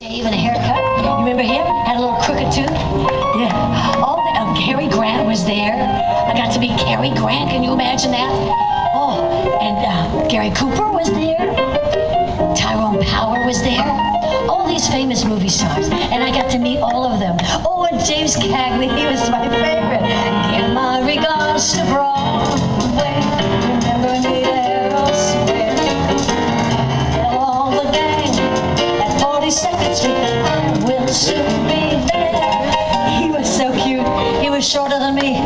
Shave and a haircut. You remember him? Had a little crooked tooth. Yeah. Oh, Cary Grant was there. I got to meet Cary Grant. Can you imagine that? Oh, and Gary Cooper was there. Tyrone Power was there. All these famous movie stars. And I got to meet all of them. Oh, and James Cagney, he was my favorite. Give my regards to Broadway. Remember me there, I'll swear. Tell all the gang at 42nd Street I will soon be there. He was so cute. He was shorter than me.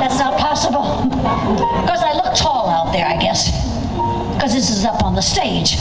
That's not possible. Because I look tall out there, I guess. Because this is up on the stage.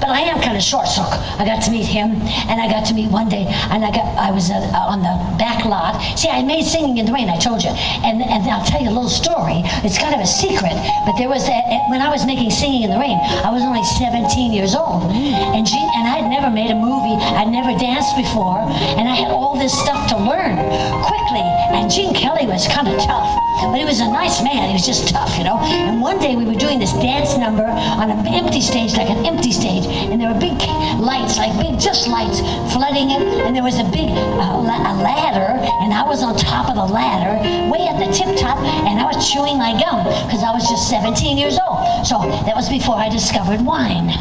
But I am kind of short, so I got to meet him, and I got to meet one day, and I was on the back lot. See, I made Singing in the Rain, I told you, and I'll tell you a little story. It's kind of a secret, but there was when I was making Singing in the Rain, I was only 17 years old, and I had never made a movie, I'd never danced before, and I had all this stuff to learn quickly. And Gene Kelly was kind of tough, but he was a nice man. He was just tough, you know. And one day we were doing this dance number on an empty stage, like an empty stage. And there were big lights, like big just lights flooding it, and there was a big a ladder, and I was on top of the ladder, way at the tip top, and I was chewing my gum, because I was just 17 years old. So that was before I discovered wine.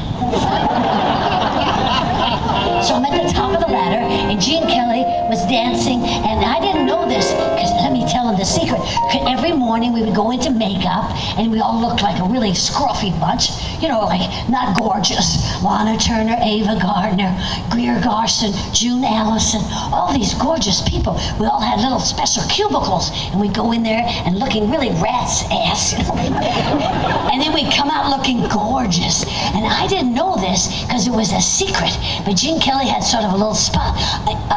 So I'm at the top of the ladder, and Gene Kelly was dancing, and I didn't know this, because let me tell him the secret. Every morning we would go into makeup, and we all looked like a really scruffy bunch, you know, like not gorgeous. Lana Turner, Ava Gardner, Greer Garson, June Allison, all these gorgeous people. We all had little special cubicles, and we'd go in there and looking really rat's ass. And then we'd come out looking gorgeous. And I didn't know this because it was a secret, but Gene Kelly had sort of a little spot,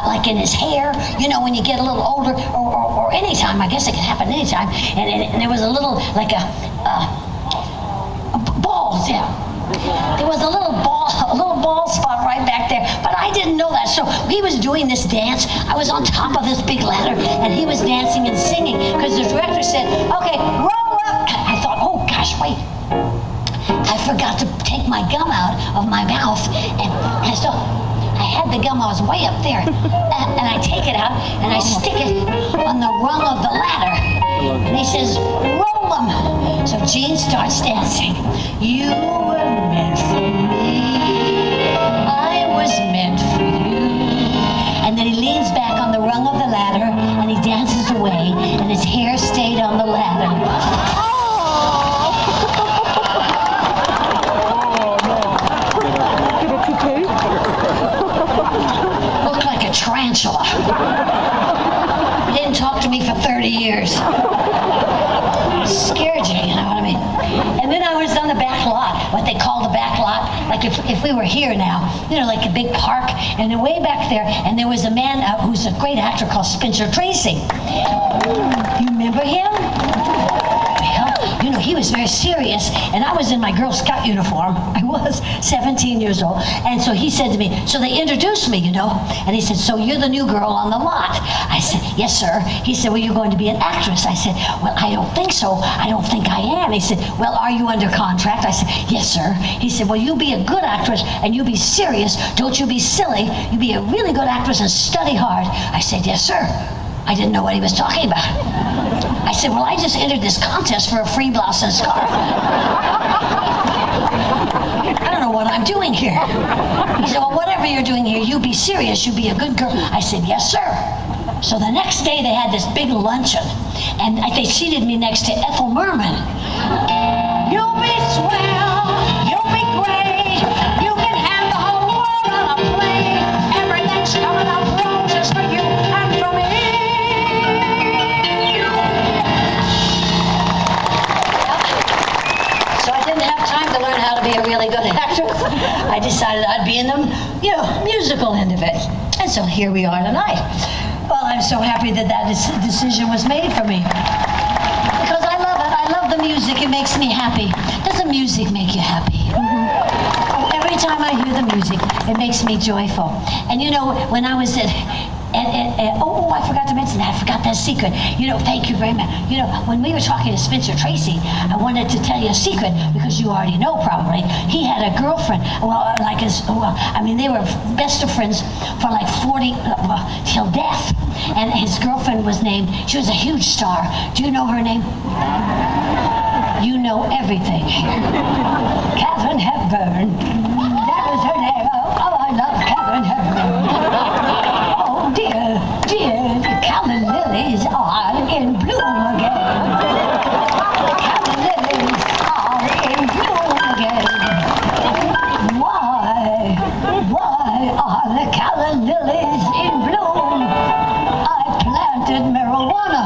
like in his hair, you know, when you get a little older, or anytime, I guess it can happen anytime, and there was a little, like a balls, yeah. There was a little ball spot right back there, but I didn't know that. So he was doing this dance. I was on top of this big ladder, and he was dancing and singing, because the director said, okay, roll up. I thought, oh gosh, wait. I forgot to take my gum out of my mouth, and so I had the gum, I was way up there, and I take it out, and I stick it on the rung of the ladder, and he says, roll them. So Gene starts dancing. You were meant for me, I was meant for you. And then he leans back on the rung of the ladder, and he dances away, and his hair stayed on the ladder. Looked like a tarantula. He didn't talk to me for 30 years. Scared you know what I mean? And then I was on the back lot, what they call the back lot, like if we were here now, you know, like a big park, and then way back there, and there was a man who's a great actor called Spencer Tracy. You remember him? You know, he was very serious, and I was in my Girl Scout uniform. I was 17 years old, and so he said to me, so they introduced me, you know, and he said, so you're the new girl on the lot. I said, yes, sir. He said, well, you're going to be an actress. I said, well, I don't think so. I don't think I am. He said, well, are you under contract? I said, yes, sir. He said, well, you be a good actress, and you be serious. Don't you be silly. You be a really good actress and study hard. I said, yes, sir. I didn't know what he was talking about. I said, well, I just entered this contest for a free blouse and scarf. I don't know what I'm doing here. He said, well, whatever you're doing here, you be serious, you be a good girl. I said, yes, sir. So the next day they had this big luncheon, and they seated me next to Ethel Merman. You'll be swell, you'll be great, you can have the whole world on a plate. Everything's coming up roses for you and for me. To learn how to be a really good actress, I decided I'd be in the, musical end of it. And so here we are tonight. Well, I'm so happy that decision was made for me. Because I love it. I love the music. It makes me happy. Does the music make you happy? Mm-hmm. Every time I hear the music, it makes me joyful. And you know, when I was at Oh, I forgot to mention that. I forgot that secret. Thank you very much. When we were talking to Spencer Tracy, I wanted to tell you a secret because you already know probably. He had a girlfriend. They were best of friends for like 40, till death. And his girlfriend she was a huge star. Do you know her name? You know everything. Katharine Hepburn. That was her name. Oh, I love Katharine Hepburn. Oh, dear, the calla lilies are in bloom again. The calla lilies are in bloom again. Why are the calla lilies in bloom? I planted marijuana.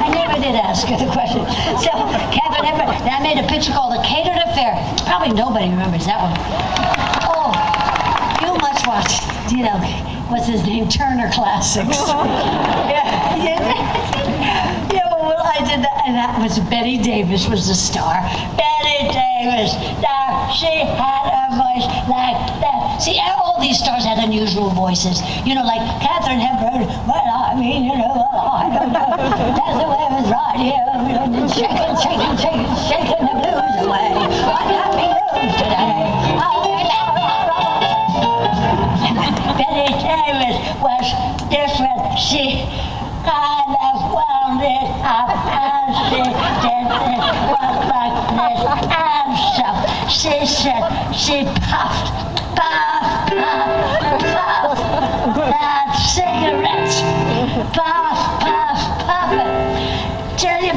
I never did ask her the question. So, Katharine Hepburn, then I made a picture called The Catered Affair. Probably nobody remembers that one. Oh, you must watch, what's his name? Turner Classics. Well, I did that, and that was Betty Davis was the star. Betty Davis, now she had a voice like that. See, all these stars had unusual voices. Like Katharine Hepburn, I don't know. That's the way it was right here. Shaking the blues away. Unhappy blues today. Betty Davis was different. She kind of wound it up and she did it was like this and so she said she puffed that cigarettes puff till you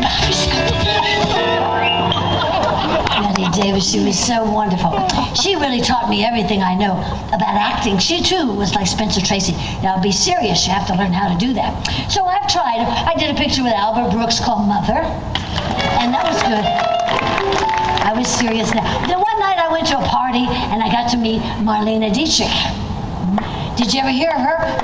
Betty Davis, she was so wonderful. She really taught me everything I know about acting. She too was like Spencer Tracy. Now be serious, you have to learn how to do that. So I've tried. I did a picture with Albert Brooks called Mother, and that was good. I was serious now. Then one night I went to a party and I got to meet Marlene Dietrich. Did you ever hear her?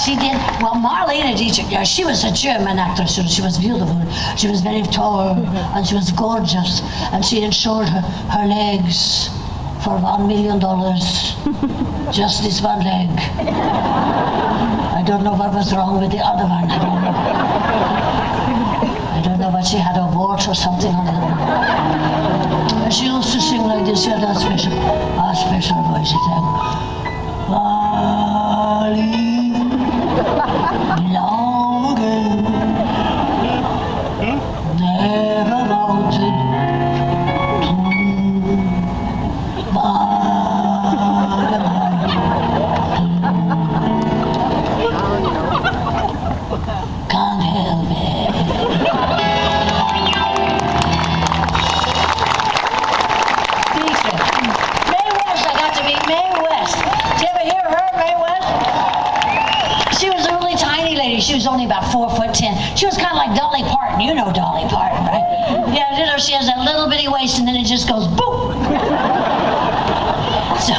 She did. Well, Marlene Dietrich, she was a German actress. She was beautiful. She was very tall and she was gorgeous. And she had sold her legs for $1 million. Just this one leg. I don't know what was wrong with the other one. I don't know, but she had a wart or something on it. And she used to sing like this. She had a special voice. She sang, long ago, never wanted to can't help it. Mae West, I got to meet Mae West. Did you ever hear her, Mae West? She was a really tiny lady. She was only about 4'10". She was kind of like Dolly Parton. You know Dolly Parton, right? Yeah, she has that little bitty waist and then it just goes boom. So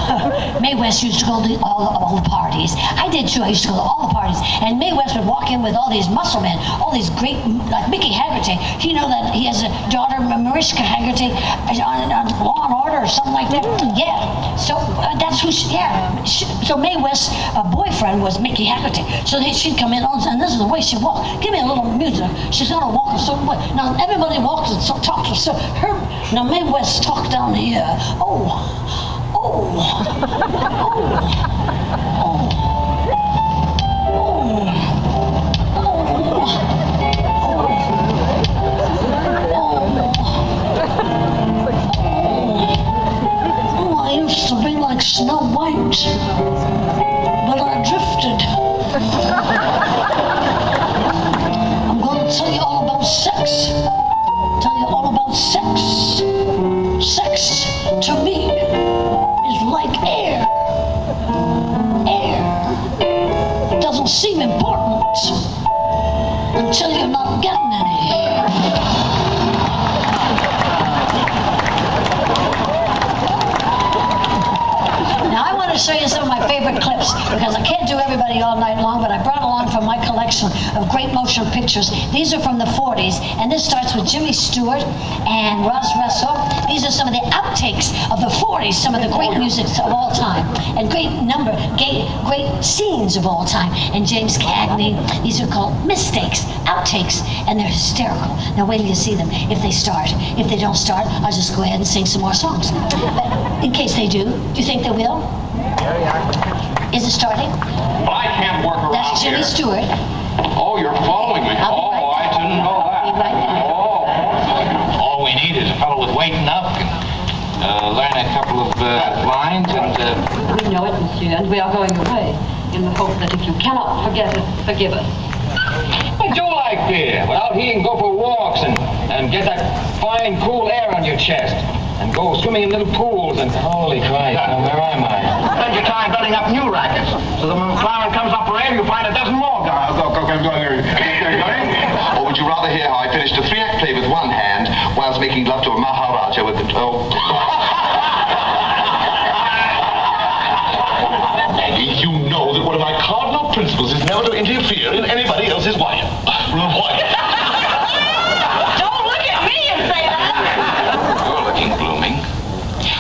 Mae West used to go to all the parties. I did too. I used to go to all the parties. And Mae West would walk in with all these muscle men, all these great, like Mickey Haggerty. You know that he has a daughter, Mariska Haggerty, on Law and Order or something like that? Yeah. So that's who so Mae West's boyfriend was Mickey Haggerty. So she'd come in and this is the way she walked. Give me a little music. She's gonna walk a certain way. Now everybody walks and talks. So now Mae West talked down here. I used to be like Snow White, but I drifted. I'm going to tell you all about sex. Sex, to me, is like air. It doesn't seem important until you're not getting any. Now I want to show you some of my favorite clips because I can't do everybody all night long, but I brought along from my collection of great motion pictures. These are from the 40s, and this starts with Jimmy Stewart and Ross Russell. These are some of the outtakes of the 40s. 40s, some of the great music of all time, and great scenes of all time. And James Cagney, these are called mistakes, outtakes, and they're hysterical. Now wait till you see them if they start. If they don't start, I'll just go ahead and sing some more songs. But in case they do you think they will? Is it starting? Well, I can't work around That's Jimmy here. Stewart. Oh, you're following me. Oh, I didn't know that. Be right back. Oh. All we need is a fellow with weight enough and learn a couple of lines and... We know it, monsieur, and we are going away in the hope that if you cannot forget it, forgive us. I do like beer. Well, out here you can go for walks and get that fine, cool air on your chest. And go swimming in little pools and... Holy Christ, now where am I? Spend your time building up new rackets. So that when McLaren comes up for air, you find a dozen more guys. Or would you rather hear how I finished a 3-act play with one hand whilst making love to a Maharaja with the... Oh. Eddie, you know that one of my cardinal principles is never to interfere in anybody else's wife. Don't look at me and say that! You're looking blooming.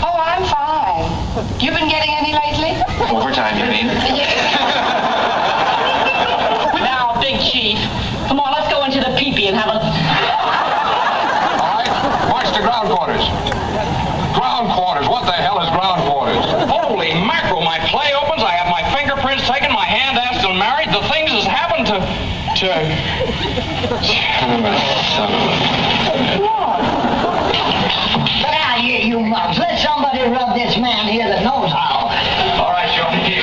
Oh, I'm fine. You been getting any lately? Overtime, you mean? Now, Big Chief, come on, let's go into the pee-pee and have a... All right, march to ground quarters. Ground quarters? What the hell is ground quarters? Holy mackerel, my play opens, I have my fingerprints taken, my hand asked and married, the things has happened to... Now, you mugs, let somebody rub this man here that knows how. All right, Shorty.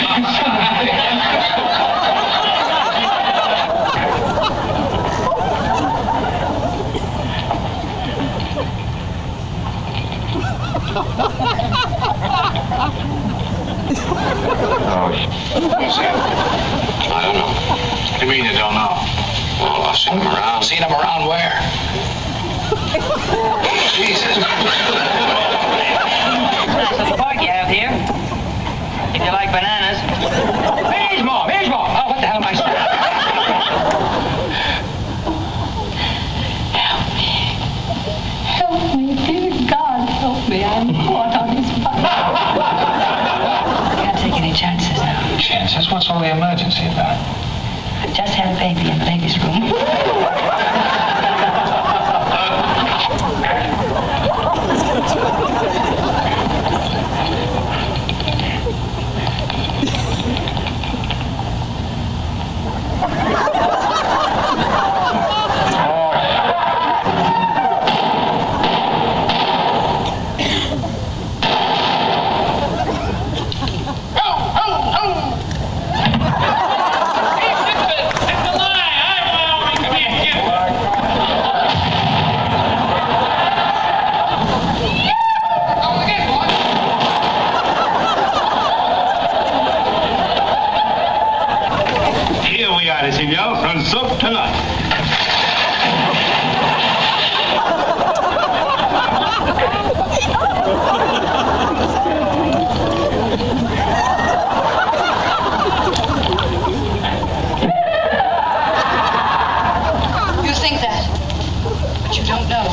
I don't know. What do you mean you don't know? Well, I've seen him around. Seen him around where? Jesus. Nice little park you have here. If you like bananas. Here's more. Here's more. Oh, what the hell am I saying? Help me, dear God, help me. I'm caught on his bike. Can't take any chances now. Chances? What's all the emergency about? I just had a baby in the ladies' room. You think that, but you don't know.